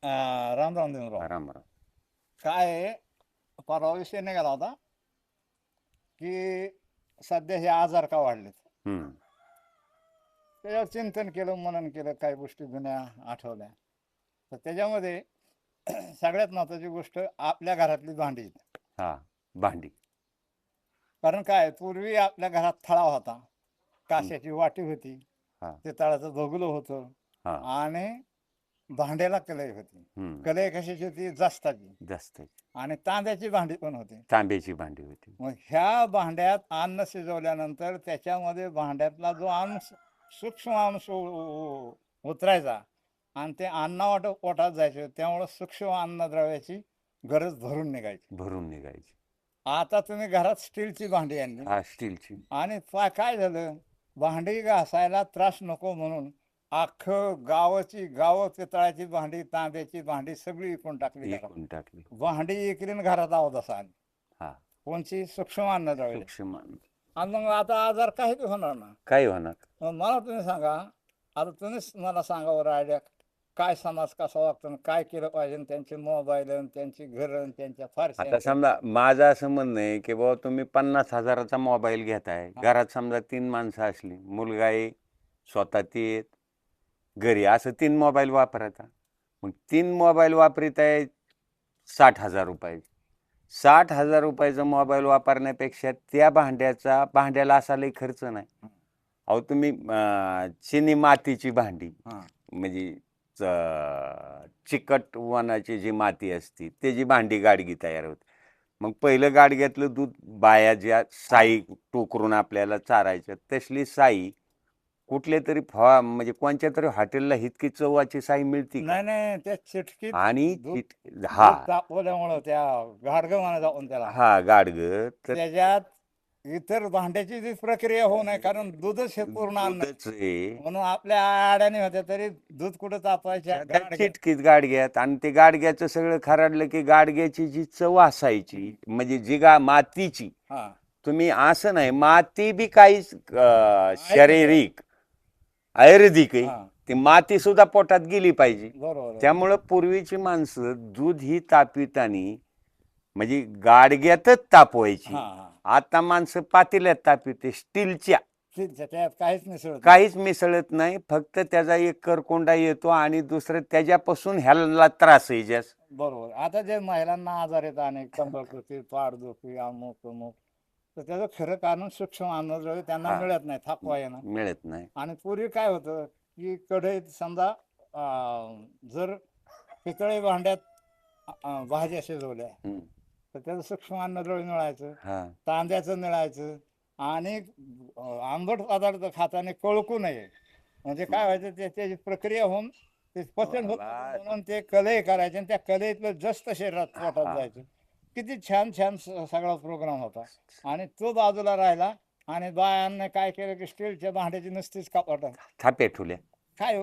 राम राम देवराव. राम राम. काय आहे, परवा विषय निघाला होता की सध्या हे आजार का वाढलेत. हम्म. त्याच्यावर चिंतन केलं, मनन केलं, काही गोष्टी जुन्या आठवल्या. तर त्याच्यामध्ये सगळ्यात महत्त्वाची गोष्ट आपल्या घरातली भांडी. हा. भांडी. कारण काय, पूर्वी आपल्या घरात थळा होता, हम्म. काश्याची वाटी होती, हा. पितळाचं भोगलं होतं हा. आणि भांड्याला कलई होती. हम्म. कलई कशाची होती? जास्ताची. जास्त. आणि तांब्याची भांडी पण होती. तांब्याची भांडी होती. मग ह्या भांड्यात अन्न शिजवल्यानंतर त्याच्यामध्ये भांड्यातला जो अंश, सूक्ष्म अंश उतरायचा आणि ते अन्नावाट पोटात जायचे, त्यामुळं सूक्ष्म अन्नद्रव्याची गरज भरून निघायची. भरून निघायची. आता तुम्ही घरात स्टीलची भांडी आणली हा, स्टीलची. आणि काय झालं, भांडी घासायला त्रास नको म्हणून अख्खं गावं पितळाची भांडी, तांब्याची भांडी सगळी विकून टाकली. एकूण टाकली. भांडी इकडून घरात आहोत असा आली. हा. कोणची? सूक्ष्म अन्नद्रव्य. सूक्ष्म. आणि मग आता आजार काही बी होणार ना. काय होणार? मग मला तुम्ही सांगा, आता तुम्हीच मला सांगा बरं आयडिया, काय समाज कसा वागतो, काय केलं पाहिजे, त्यांचे मोबाईल, त्यांची घरं, त्यांच्या आता फारशा. समजा माझं असं म्हणणं आहे की बाबा तुम्ही 50,000चा मोबाईल घेताय, घरात समजा 3 माणसं असली, मुलगा आहे, स्वतः ती आहेत, घरी, असं 3 मोबाईल वापरायचा. मग 3 मोबाईल वापरीत आहे 60,000 रुपये. 60,000 रुपयाचा मोबाईल वापरण्यापेक्षा त्या भांड्याला असा लई खर्च नाही. अहो तुम्ही चिनी मातीची भांडी, म्हणजे चिकट वनाची जी माती असती त्याची भांडी गाडगी तयार होते. मग पहिलं गाडग्यातलं दूध बाया ज्या साई टोकरून आपल्याला चारायच्या, तसली साई कुठल्या तरी म्हणजे कोणत्या तरी हॉटेलला इतकी चवाची साई मिळती का? नाही नाही, त्या चिटकीत आणि हा तापवल्यामुळं त्या गाडगं म्हणा जाऊन त्याला, हा गाडग तर त्याच्यात इतर भांड्याची जी प्रक्रिया होऊ नये, कारण दूधच हे पूर्ण अन्न दूधच आहे. म्हणून आपल्या आड्याने होत्या तरी दूध कुठं तापायच्या चिटकीत गाडग्यात, आणि ते गाडग्याचं सगळं खराडलं की गाडग्याची जी चव असायची, म्हणजे जी मातीची, हा. तुम्ही असं नाही, माती बी काहीच शारीरिक आयुर्वेदिक आहे, हा. ती माती सुद्धा पोटात गेली पाहिजे. बरोबर. त्यामुळं पूर्वीची माणसं दूध ही तापवितानी म्हणजे गाडग्यातच तापवायची. हा हा. आता माणसं पातेल्यात तापविते, स्टीलच्या. त्याच्यात काहीच मिसळत काहीच मिसळत नाही, फक्त त्याचा एक करकोंडा येतो आणि दुसरं त्याच्यापासून ह्याला त्रास आहे जास्त. बरोबर. आता जे महिलांना आजार येतात, अनेक कंबरदुखी, पाठदुखी, अमुक अमुक, तर त्याचं खरं कारण सूक्ष्म अन्नद्रव्य त्यांना हा. मिळत नाही, थकवा येणं. मिळत नाही. आणि पूर्वी काय होतं की कढईत समजा जर पितळी भांड्यात भाज्या शिजवल्या तर त्याचं सूक्ष्म अन्नद्रव्य मिळायचं, हा. तांब्याचं मिळायचं. आणि आंबट पदार्थ खाताना कळकू नये, म्हणजे काय व्हायचं, त्याची प्रक्रिया होऊन ते पचन होत नव्हतं, म्हणून ते कलई करायचे आणि त्या कलईतलं जास्त शरीरात पोटात जायचं. किती छान छान सगळा प्रोग्राम होता. आणि तो बाजूला राहिला आणि बायांना काय केलं की स्टीलच्या भांड्याची नुसतीच कपाट थापे ठुल्या. काय